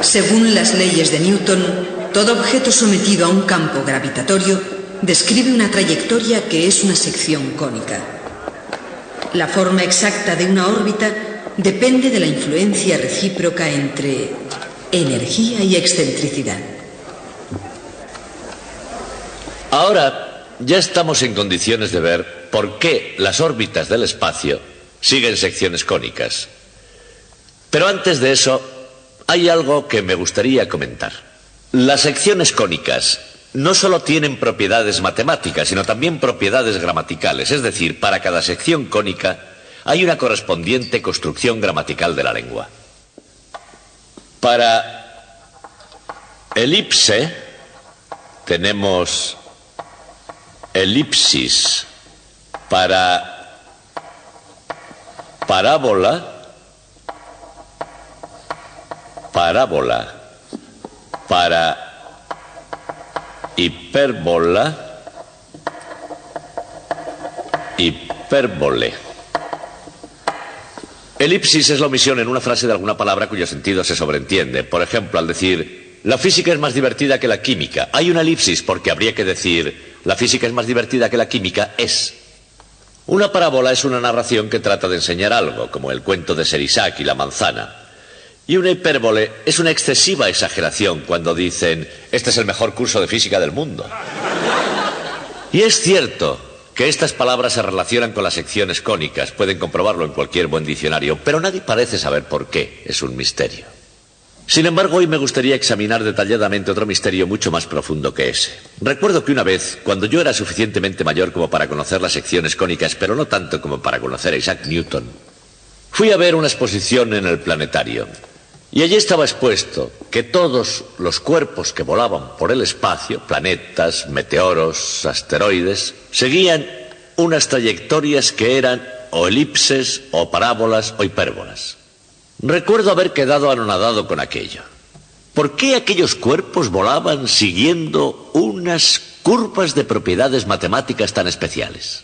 Según las leyes de Newton, todo objeto sometido a un campo gravitatorio describe una trayectoria que es una sección cónica. La forma exacta de una órbita depende de la influencia recíproca entre energía y excentricidad. Ahora ya estamos en condiciones de ver por qué las órbitas del espacio siguen secciones cónicas. Pero antes de eso, hay algo que me gustaría comentar. Las secciones cónicas no solo tienen propiedades matemáticas, sino también propiedades gramaticales. Es decir, para cada sección cónica hay una correspondiente construcción gramatical de la lengua. Para elipse tenemos elipsis. Para parábola, parábola. Para hipérbola, hipérbole. Elipsis es la omisión en una frase de alguna palabra cuyo sentido se sobreentiende. Por ejemplo, al decir, la física es más divertida que la química. Hay una elipsis porque habría que decir, la física es más divertida que la química es. Una parábola es una narración que trata de enseñar algo, como el cuento de Serisac y la manzana. Y una hipérbole es una excesiva exageración cuando dicen, este es el mejor curso de física del mundo. Y es cierto que estas palabras se relacionan con las secciones cónicas, pueden comprobarlo en cualquier buen diccionario, pero nadie parece saber por qué, es un misterio. Sin embargo, hoy me gustaría examinar detalladamente otro misterio mucho más profundo que ese. Recuerdo que una vez, cuando yo era suficientemente mayor como para conocer las secciones cónicas, pero no tanto como para conocer a Isaac Newton, fui a ver una exposición en el planetario. Y allí estaba expuesto que todos los cuerpos que volaban por el espacio, planetas, meteoros, asteroides, seguían unas trayectorias que eran o elipses, o parábolas, o hipérbolas. Recuerdo haber quedado anonadado con aquello. ¿Por qué aquellos cuerpos volaban siguiendo unas curvas de propiedades matemáticas tan especiales?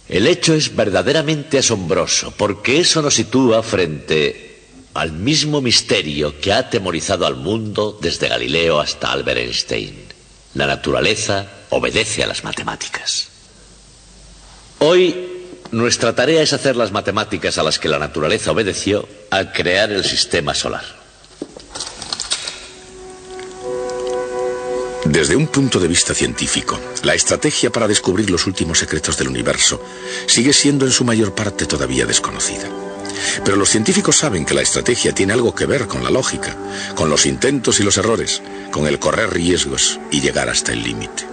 El hecho es verdaderamente asombroso, porque eso nos sitúa frente al mismo misterio que ha atemorizado al mundo desde Galileo hasta Albert Einstein. La naturaleza obedece a las matemáticas. Hoy nuestra tarea es hacer las matemáticas a las que la naturaleza obedeció al crear el sistema solar. Desde un punto de vista científico, la estrategia para descubrir los últimos secretos del universo sigue siendo en su mayor parte todavía desconocida. Pero los científicos saben que la estrategia tiene algo que ver con la lógica, con los intentos y los errores, con el correr riesgos y llegar hasta el límite.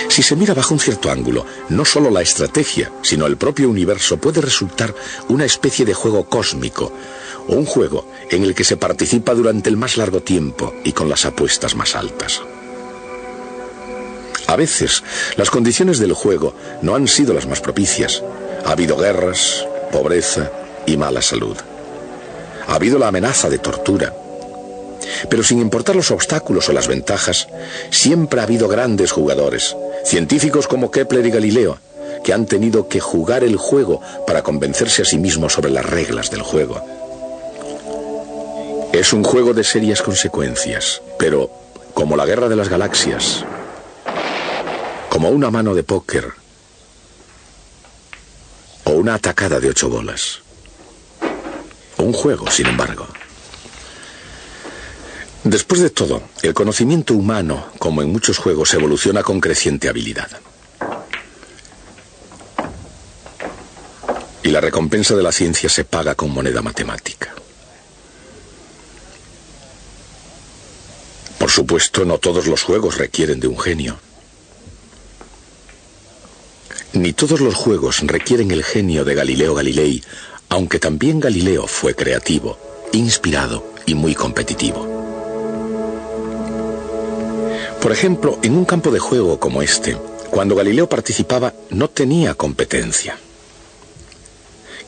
Si se mira bajo un cierto ángulo, no solo la estrategia, sino el propio universo puede resultar una especie de juego cósmico, o un juego en el que se participa durante el más largo tiempo y con las apuestas más altas. A veces, las condiciones del juego no han sido las más propicias. Ha habido guerras, pobreza y mala salud. Ha habido la amenaza de tortura. Pero sin importar los obstáculos o las ventajas, siempre ha habido grandes jugadores, científicos como Kepler y Galileo, que han tenido que jugar el juego para convencerse a sí mismos sobre las reglas del juego. Es un juego de serias consecuencias, pero como la guerra de las galaxias, como una mano de póker o una atacada de 8 bolas. Un juego, sin embargo. Después de todo, el conocimiento humano, como en muchos juegos, evoluciona con creciente habilidad. Y la recompensa de la ciencia se paga con moneda matemática. Por supuesto, no todos los juegos requieren de un genio. Ni todos los juegos requieren el genio de Galileo Galilei, aunque también Galileo fue creativo, inspirado y muy competitivo. Por ejemplo, en un campo de juego como este, cuando Galileo participaba, no tenía competencia.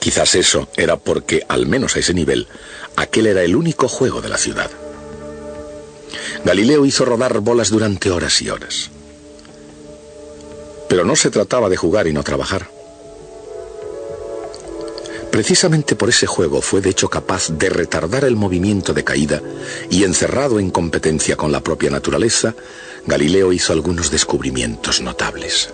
Quizás eso era porque, al menos a ese nivel, aquel era el único juego de la ciudad. Galileo hizo rodar bolas durante horas y horas. Pero no se trataba de jugar y no trabajar. Precisamente por ese juego fue de hecho capaz de retardar el movimiento de caída y, encerrado en competencia con la propia naturaleza, Galileo hizo algunos descubrimientos notables.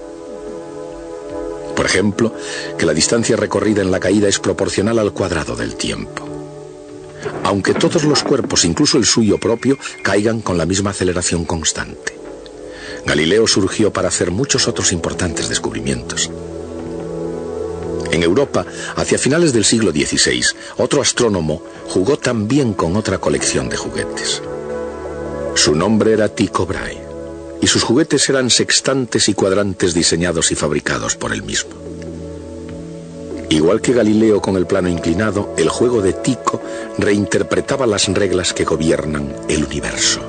Por ejemplo, que la distancia recorrida en la caída es proporcional al cuadrado del tiempo. Aunque todos los cuerpos, incluso el suyo propio, caigan con la misma aceleración constante. Galileo surgió para hacer muchos otros importantes descubrimientos. En Europa, hacia finales del siglo XVI, otro astrónomo jugó también con otra colección de juguetes. Su nombre era Tycho Brahe, y sus juguetes eran sextantes y cuadrantes diseñados y fabricados por él mismo. Igual que Galileo con el plano inclinado, el juego de Tycho reinterpretaba las reglas que gobiernan el universo.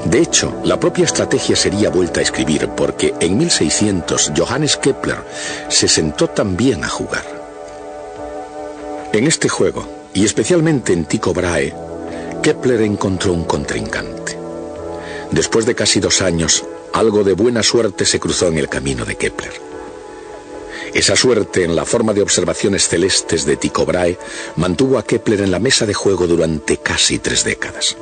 De hecho, la propia estrategia sería vuelta a escribir porque en 1600 Johannes Kepler se sentó también a jugar. En este juego, y especialmente en Tycho Brahe, Kepler encontró un contrincante. Después de casi 2 años, algo de buena suerte se cruzó en el camino de Kepler. Esa suerte, en la forma de observaciones celestes de Tycho Brahe, mantuvo a Kepler en la mesa de juego durante casi 3 décadas.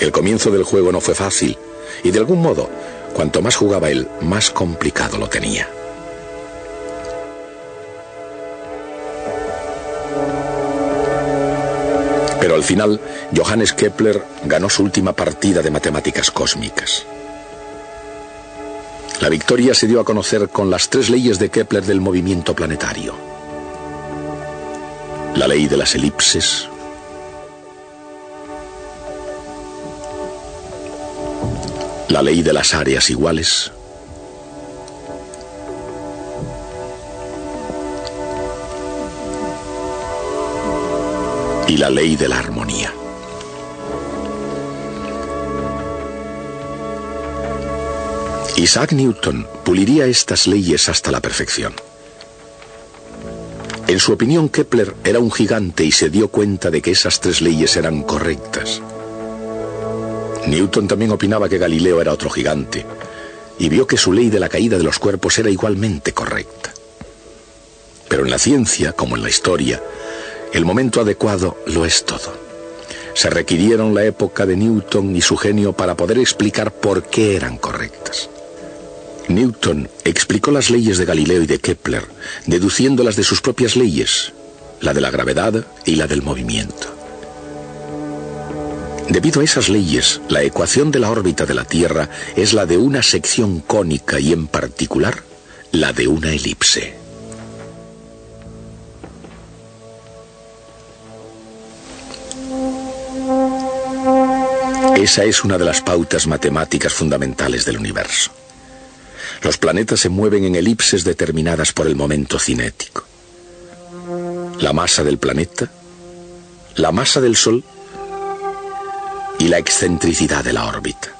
El comienzo del juego no fue fácil, y de algún modo, cuanto más jugaba él, más complicado lo tenía. Pero al final, Johannes Kepler ganó su última partida de matemáticas cósmicas. La victoria se dio a conocer con las 3 leyes de Kepler del movimiento planetario. La ley de las elipses, la ley de las áreas iguales, y la ley de la armonía. Isaac Newton puliría estas leyes hasta la perfección. En su opinión, Kepler era un gigante y se dio cuenta de que esas 3 leyes eran correctas. Newton también opinaba que Galileo era otro gigante y vio que su ley de la caída de los cuerpos era igualmente correcta. Pero en la ciencia, como en la historia, el momento adecuado lo es todo. Se requirieron la época de Newton y su genio para poder explicar por qué eran correctas. Newton explicó las leyes de Galileo y de Kepler, deduciéndolas de sus propias leyes, la de la gravedad y la del movimiento. Debido a esas leyes, la ecuación de la órbita de la Tierra es la de una sección cónica y, en particular, la de una elipse. Esa es una de las pautas matemáticas fundamentales del universo. Los planetas se mueven en elipses determinadas por el momento cinético. La masa del planeta, la masa del Sol y la excentricidad de la órbita.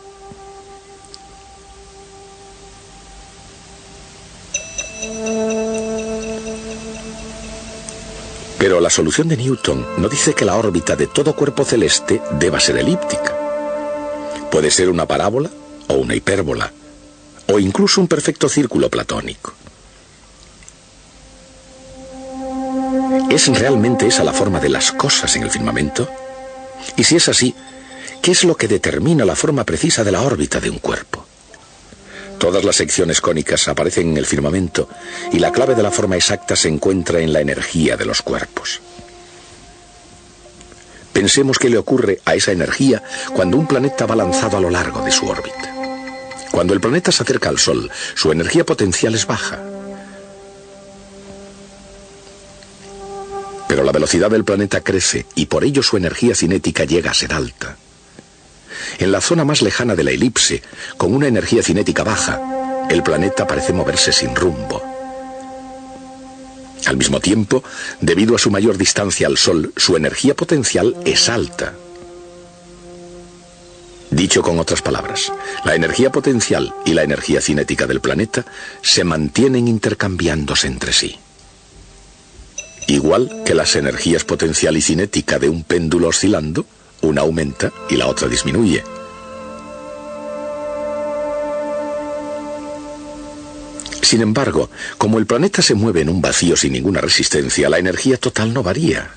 Pero la solución de Newton no dice que la órbita de todo cuerpo celeste deba ser elíptica. Puede ser una parábola o una hipérbola, o incluso un perfecto círculo platónico. ¿Es realmente esa la forma de las cosas en el firmamento? Y si es así, ¿qué es lo que determina la forma precisa de la órbita de un cuerpo? Todas las secciones cónicas aparecen en el firmamento y la clave de la forma exacta se encuentra en la energía de los cuerpos. Pensemos qué le ocurre a esa energía cuando un planeta va lanzado a lo largo de su órbita. Cuando el planeta se acerca al Sol, su energía potencial es baja. Pero la velocidad del planeta crece y por ello su energía cinética llega a ser alta. En la zona más lejana de la elipse, con una energía cinética baja, el planeta parece moverse sin rumbo. Al mismo tiempo, debido a su mayor distancia al Sol, su energía potencial es alta. Dicho con otras palabras, la energía potencial y la energía cinética del planeta se mantienen intercambiándose entre sí. Igual que las energías potencial y cinética de un péndulo oscilando, una aumenta y la otra disminuye. Sin embargo, como el planeta se mueve en un vacío sin ninguna resistencia, la energía total no varía.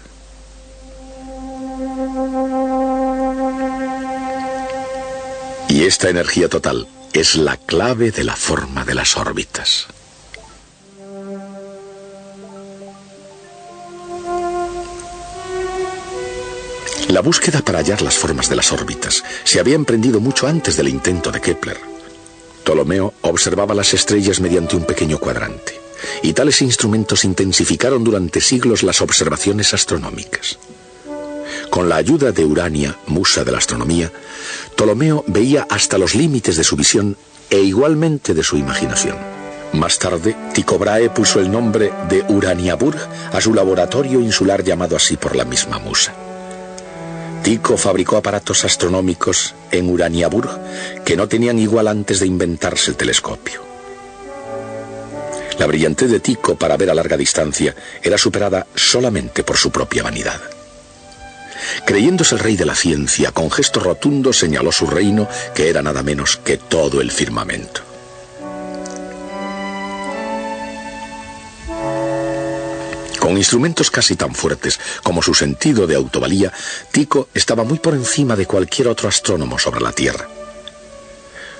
Y esta energía total es la clave de la forma de las órbitas. La búsqueda para hallar las formas de las órbitas se había emprendido mucho antes del intento de Kepler. Ptolomeo observaba las estrellas mediante un pequeño cuadrante, y tales instrumentos intensificaron durante siglos las observaciones astronómicas. Con la ayuda de Urania, musa de la astronomía, Ptolomeo veía hasta los límites de su visión e igualmente de su imaginación. Más tarde, Tycho Brahe puso el nombre de Uraniaburg a su laboratorio insular llamado así por la misma musa. Tycho fabricó aparatos astronómicos en Uraniaburg que no tenían igual antes de inventarse el telescopio. La brillantez de Tycho para ver a larga distancia era superada solamente por su propia vanidad. Creyéndose el rey de la ciencia, con gesto rotundo señaló su reino, que era nada menos que todo el firmamento. Con instrumentos casi tan fuertes como su sentido de autovalía, Tycho estaba muy por encima de cualquier otro astrónomo sobre la Tierra.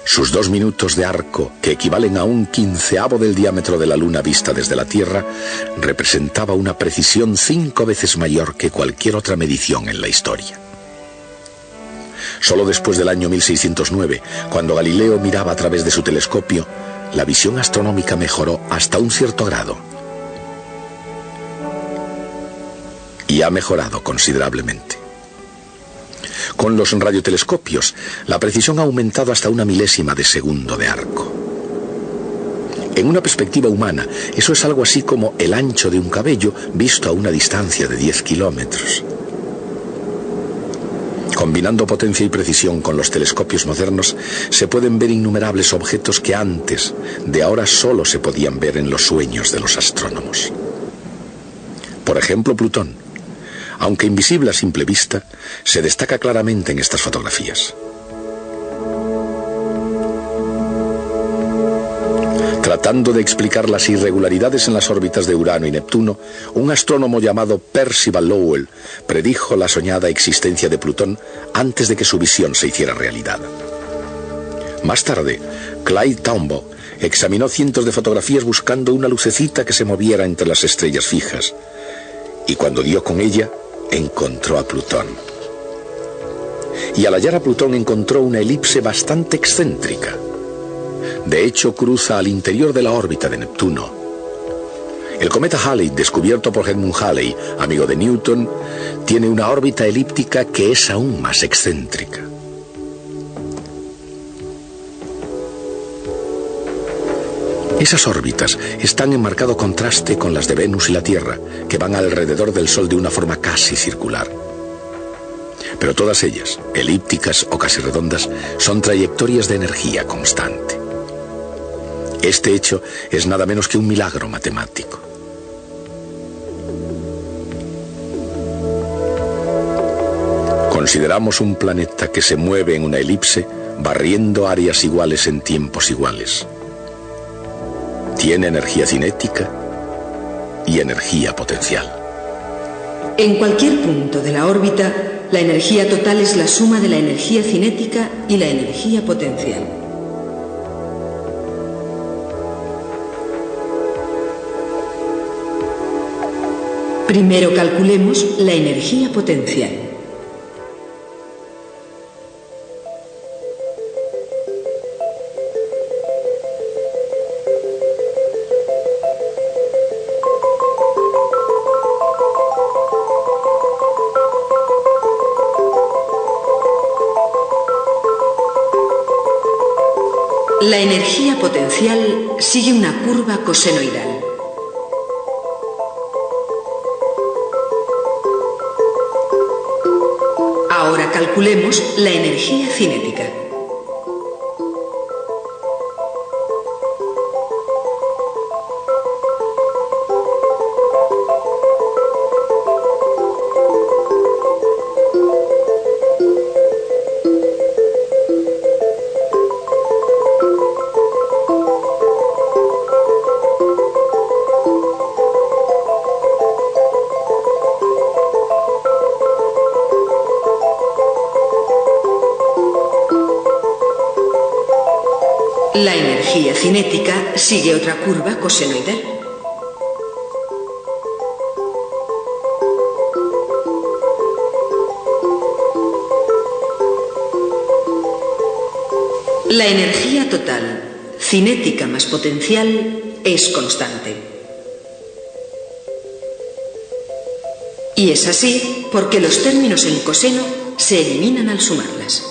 Sus 2 minutos de arco, que equivalen a 1/15 del diámetro de la Luna vista desde la Tierra, representaba una precisión 5 veces mayor que cualquier otra medición en la historia. Solo después del año 1609, cuando Galileo miraba a través de su telescopio, la visión astronómica mejoró hasta un cierto grado. Y ha mejorado considerablemente. Con los radiotelescopios, la precisión ha aumentado hasta 1 milésima de segundo de arco. En una perspectiva humana, eso es algo así como el ancho de un cabello visto a una distancia de 10 kilómetros. Combinando potencia y precisión con los telescopios modernos, se pueden ver innumerables objetos que antes, de ahora, solo se podían ver en los sueños de los astrónomos. Por ejemplo, Plutón. Aunque invisible a simple vista, se destaca claramente en estas fotografías. Tratando de explicar las irregularidades en las órbitas de Urano y Neptuno, un astrónomo llamado Percival Lowell predijo la soñada existencia de Plutón antes de que su visión se hiciera realidad. Más tarde, Clyde Tombaugh examinó cientos de fotografías buscando una lucecita que se moviera entre las estrellas fijas, y cuando dio con ella, encontró a Plutón. Y al hallar a Plutón encontró una elipse bastante excéntrica. De hecho, cruza al interior de la órbita de Neptuno. El cometa Halley, descubierto por Edmund Halley, amigo de Newton, tiene una órbita elíptica que es aún más excéntrica. Esas órbitas están en marcado contraste con las de Venus y la Tierra, que van alrededor del Sol de una forma casi circular. Pero todas ellas, elípticas o casi redondas, son trayectorias de energía constante. Este hecho es nada menos que un milagro matemático. Consideramos un planeta que se mueve en una elipse, barriendo áreas iguales en tiempos iguales. Tiene energía cinética y energía potencial. En cualquier punto de la órbita, la energía total es la suma de la energía cinética y la energía potencial. Primero calculemos la energía potencial. La energía potencial sigue una curva cosenoidal. Ahora calculemos la energía cinética. La energía cinética sigue otra curva cosenoidal. La energía total, cinética más potencial, es constante. Y es así porque los términos en coseno se eliminan al sumarlas.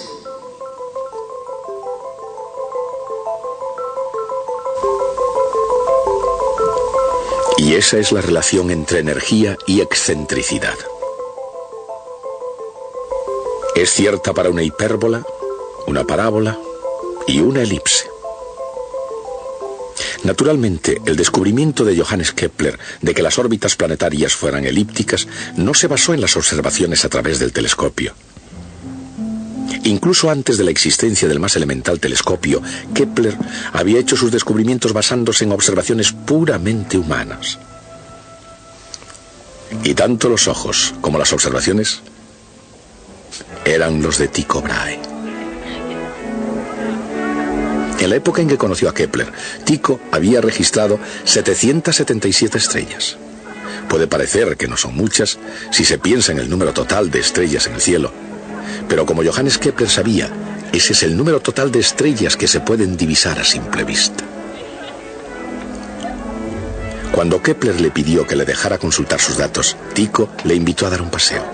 Y esa es la relación entre energía y excentricidad. Es cierta para una hipérbola, una parábola y una elipse. Naturalmente, el descubrimiento de Johannes Kepler de que las órbitas planetarias fueran elípticas no se basó en las observaciones a través del telescopio. Incluso antes de la existencia del más elemental telescopio, Kepler había hecho sus descubrimientos basándose en observaciones puramente humanas. Y tanto los ojos como las observaciones eran los de Tycho Brahe. En la época en que conoció a Kepler, Tycho había registrado 777 estrellas. Puede parecer que no son muchas si se piensa en el número total de estrellas en el cielo, pero como Johannes Kepler sabía, ese es el número total de estrellas que se pueden divisar a simple vista. Cuando Kepler le pidió que le dejara consultar sus datos, Tycho le invitó a dar un paseo.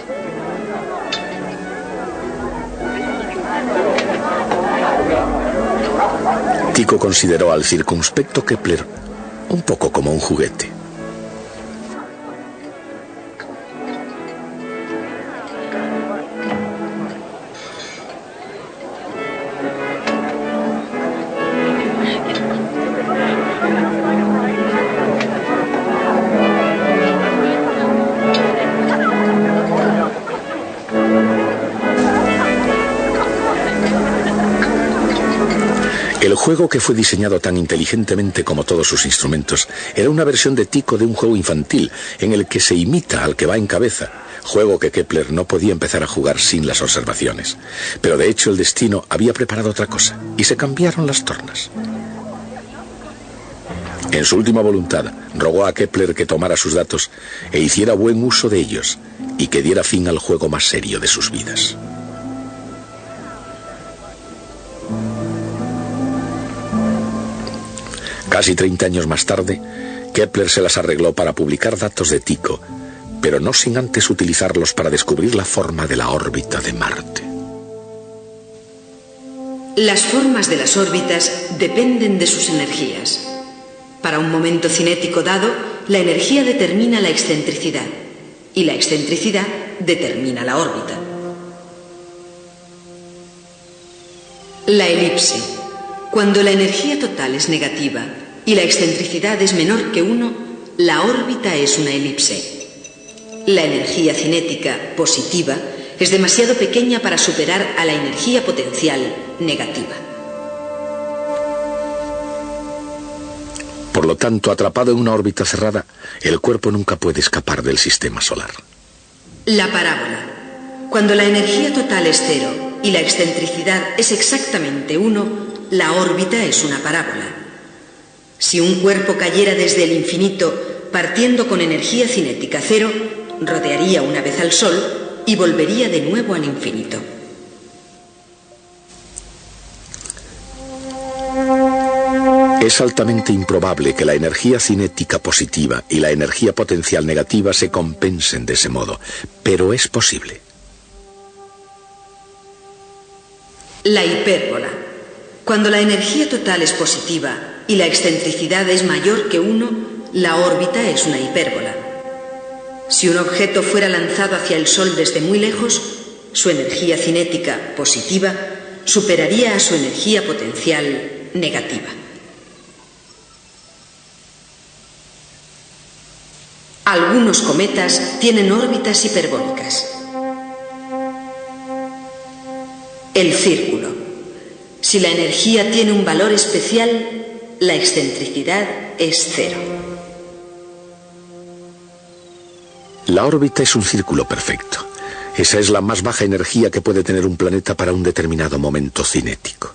Tycho consideró al circunspecto Kepler un poco como un juguete. El juego, que fue diseñado tan inteligentemente como todos sus instrumentos, era una versión de Tycho de un juego infantil en el que se imita al que va en cabeza, juego que Kepler no podía empezar a jugar sin las observaciones. Pero de hecho el destino había preparado otra cosa y se cambiaron las tornas. En su última voluntad, rogó a Kepler que tomara sus datos e hiciera buen uso de ellos y que diera fin al juego más serio de sus vidas. Casi 30 años más tarde, Kepler se las arregló para publicar datos de Tycho, pero no sin antes utilizarlos para descubrir la forma de la órbita de Marte. Las formas de las órbitas dependen de sus energías. Para un momento cinético dado, la energía determina la excentricidad y la excentricidad determina la órbita. La elipse. Cuando la energía total es negativa y la excentricidad es menor que 1, la órbita es una elipse. La energía cinética positiva es demasiado pequeña para superar a la energía potencial negativa. Por lo tanto, atrapado en una órbita cerrada, el cuerpo nunca puede escapar del sistema solar. La parábola. Cuando la energía total es 0 y la excentricidad es exactamente 1, la órbita es una parábola. Si un cuerpo cayera desde el infinito partiendo con energía cinética 0, rodearía una vez al Sol y volvería de nuevo al infinito. Es altamente improbable que la energía cinética positiva y la energía potencial negativa se compensen de ese modo, pero es posible. La hipérbola. Cuando la energía total es positiva y la excentricidad es mayor que 1, la órbita es una hipérbola. Si un objeto fuera lanzado hacia el Sol desde muy lejos, su energía cinética positiva superaría a su energía potencial negativa. Algunos cometas tienen órbitas hiperbólicas. El círculo. Si la energía tiene un valor especial, la excentricidad es 0. La órbita es un círculo perfecto. Esa es la más baja energía que puede tener un planeta para un determinado momento cinético.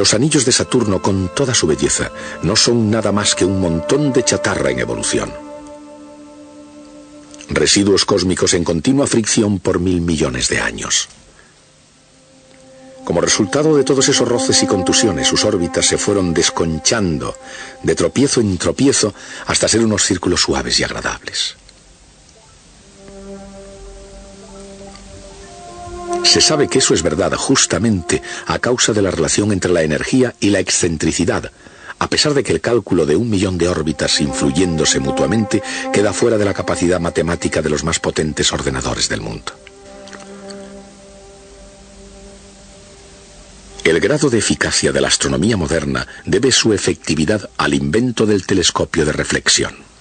Los anillos de Saturno, con toda su belleza, no son nada más que un montón de chatarra en evolución. Residuos cósmicos en continua fricción por 1000 millones de años. Como resultado de todos esos roces y contusiones, sus órbitas se fueron desconchando de tropiezo en tropiezo hasta ser unos círculos suaves y agradables. Se sabe que eso es verdad justamente a causa de la relación entre la energía y la excentricidad, a pesar de que el cálculo de 1 millón de órbitas influyéndose mutuamente queda fuera de la capacidad matemática de los más potentes ordenadores del mundo. El grado de eficacia de la astronomía moderna debe su efectividad al invento del telescopio de reflexión.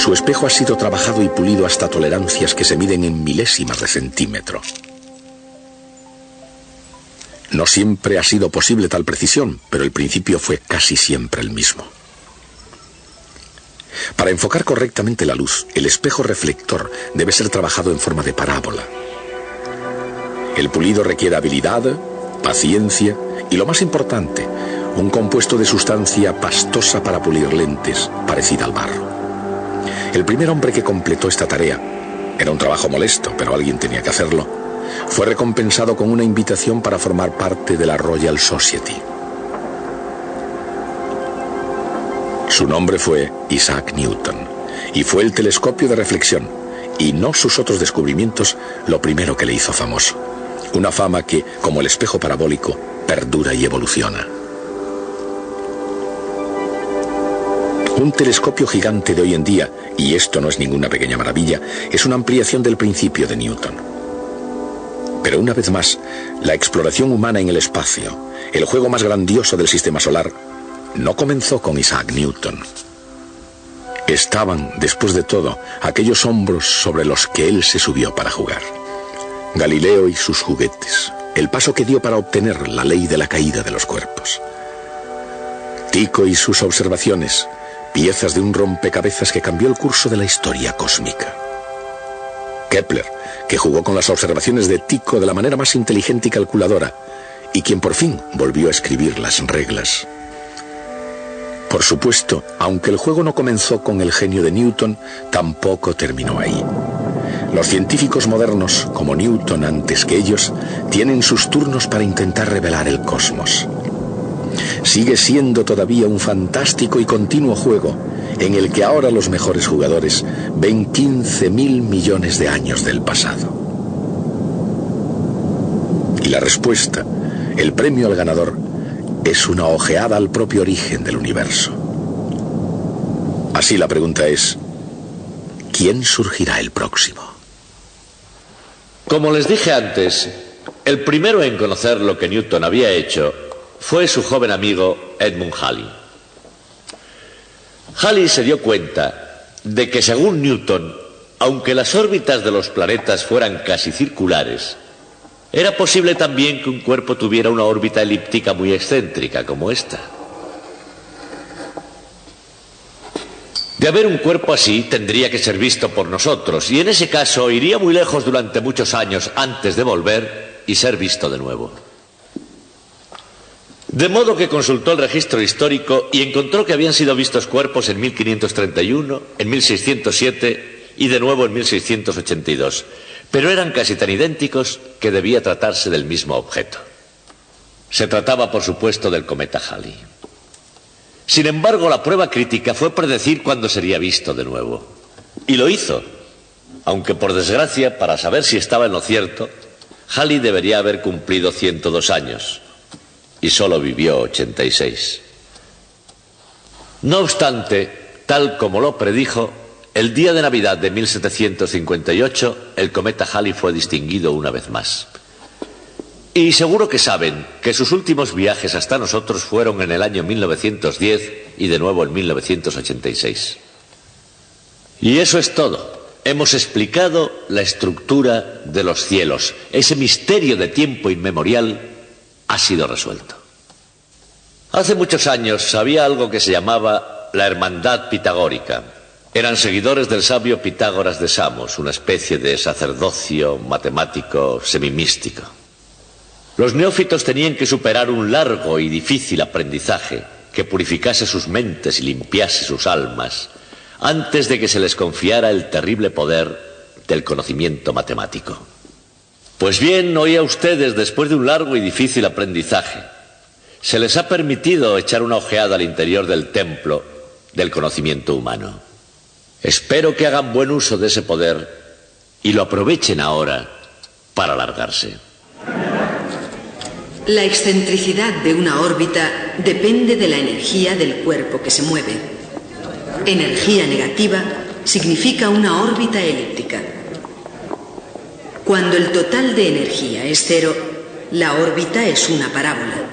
Su espejo ha sido trabajado y pulido hasta tolerancias que se miden en milésimas de centímetro. No siempre ha sido posible tal precisión, pero el principio fue casi siempre el mismo. Para enfocar correctamente la luz, el espejo reflector debe ser trabajado en forma de parábola. El pulido requiere habilidad, paciencia y, lo más importante, un compuesto de sustancia pastosa para pulir lentes, parecida al barro. El primer hombre que completó esta tarea, era un trabajo molesto, pero alguien tenía que hacerlo, fue recompensado con una invitación para formar parte de la Royal Society. Su nombre fue Isaac Newton, y fue el telescopio de reflexión, y no sus otros descubrimientos, lo primero que le hizo famoso. Una fama que, como el espejo parabólico, perdura y evoluciona. Un telescopio gigante de hoy en día, y esto no es ninguna pequeña maravilla, es una ampliación del principio de Newton. Pero una vez más, la exploración humana en el espacio, el juego más grandioso del sistema solar, no comenzó con Isaac Newton. Estaban, después de todo, aquellos hombros sobre los que él se subió para jugar. Galileo y sus juguetes, el paso que dio para obtener la ley de la caída de los cuerpos. Tycho y sus observaciones, piezas de un rompecabezas que cambió el curso de la historia cósmica. Kepler, que jugó con las observaciones de Tycho de la manera más inteligente y calculadora, y quien por fin volvió a escribir las reglas. Por supuesto, aunque el juego no comenzó con el genio de Newton, tampoco terminó ahí. Los científicos modernos, como Newton antes que ellos, tienen sus turnos para intentar revelar el cosmos. Sigue siendo todavía un fantástico y continuo juego en el que ahora los mejores jugadores ven 15.000 millones de años del pasado. Y la respuesta, el premio al ganador, es una ojeada al propio origen del universo. Así la pregunta es, ¿quién surgirá el próximo? Como les dije antes, el primero en conocer lo que Newton había hecho fue su joven amigo Edmund Halley. Halley se dio cuenta de que, según Newton, aunque las órbitas de los planetas fueran casi circulares, era posible también que un cuerpo tuviera una órbita elíptica muy excéntrica, como esta. De haber un cuerpo así, tendría que ser visto por nosotros, y en ese caso iría muy lejos durante muchos años antes de volver y ser visto de nuevo. De modo que consultó el registro histórico y encontró que habían sido vistos cuerpos en 1531, en 1607 y de nuevo en 1682, pero eran casi tan idénticos que debía tratarse del mismo objeto. Se trataba, por supuesto, del cometa Halley. Sin embargo, la prueba crítica fue predecir cuándo sería visto de nuevo. Y lo hizo, aunque por desgracia, para saber si estaba en lo cierto, Halley debería haber cumplido 102 años, y solo vivió 86. No obstante, tal como lo predijo, el día de Navidad de 1758, el cometa Halley fue distinguido una vez más. Y seguro que saben que sus últimos viajes hasta nosotros fueron en el año 1910 y de nuevo en 1986. Y eso es todo. Hemos explicado la estructura de los cielos. Ese misterio de tiempo inmemorial ha sido resuelto. Hace muchos años había algo que se llamaba la Hermandad Pitagórica. Eran seguidores del sabio Pitágoras de Samos, una especie de sacerdocio matemático semimístico. Los neófitos tenían que superar un largo y difícil aprendizaje que purificase sus mentes y limpiase sus almas antes de que se les confiara el terrible poder del conocimiento matemático. Pues bien, hoy a ustedes, después de un largo y difícil aprendizaje, se les ha permitido echar una ojeada al interior del templo del conocimiento humano. Espero que hagan buen uso de ese poder y lo aprovechen ahora para alargarse. La excentricidad de una órbita depende de la energía del cuerpo que se mueve. Energía negativa significa una órbita elíptica. Cuando el total de energía es cero, la órbita es una parábola.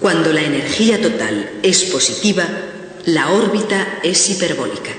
Cuando la energía total es positiva, la órbita es hiperbólica.